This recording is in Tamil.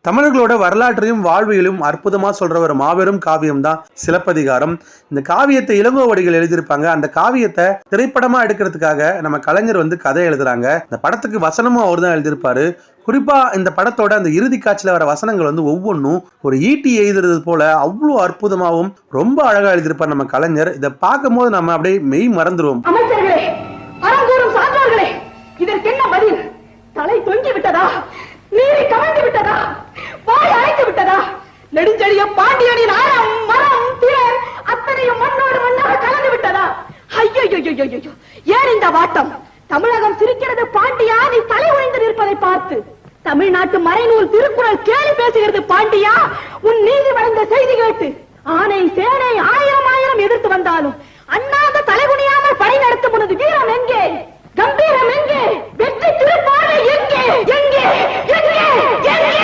தமிழர்களோட வரலாற்றையும் வாழ்வியலும் அற்புதமா சொல்ற ஒரு மாபெரும் காவியம் தான் சிலப்பதிகாரம். இந்த காவியத்தை இளங்கோவடிகள் எழுதியிருப்பாங்க. அந்த காவியத்தை திரைப்படமா எடுக்கிறதுக்காக நம்ம கலைஞர் கதை எழுதுறாங்க. இந்த படத்துக்கு வசனமும் அவர் தான் எழுதியிருப்பாரு. குறிப்பா இந்த படத்தோட அந்த இறுதி காட்சியில வர வசனங்கள் ஒவ்வொன்றும் ஒரு ஈட்டி எழுதுறது போல அவ்வளவு அற்புதமாகவும் ரொம்ப அழகா எழுதியிருப்பார் நம்ம கலைஞர். இதை பார்க்கும் போது நம்ம அப்படியே மெய் மறந்துடுவோம். இதற்கு என்ன பதில்? தலை தொங்கி விட்டதா? நீரை கவர்ந்து விட்டதா? வாய் அழைத்து விட்டதா? நெடுஞ்செழிய பாண்டியனின் ஆரம் மரம் திறன் அத்தனையும் மண்ணோடு மண்ணாக கலந்து விட்டதா? ஐயோ, ஏன் இந்த வாட்டம்? தமிழகம் சிரிக்கிறது பாண்டியா, நீ தலை உடைந்து நிற்பதை பார்த்து. தமிழ்நாட்டு மறைநூல் திருக்குறள் கேலி பேசுகிறது பாண்டியா, உன் நீதி வழங்க செய்தி கேட்டு. ஆனை சேனை ஆயிரம் ஆயிரம் எதிர்த்து வந்தாலும் அண்ணாத தலைகுனியாமல் படை நடத்தும் உனது வீரம் எங்கே? கம்பீரம் எங்கே? வெற்றி திருப்பார்வை எங்கே? எங்கே? எங்கே? எங்கே?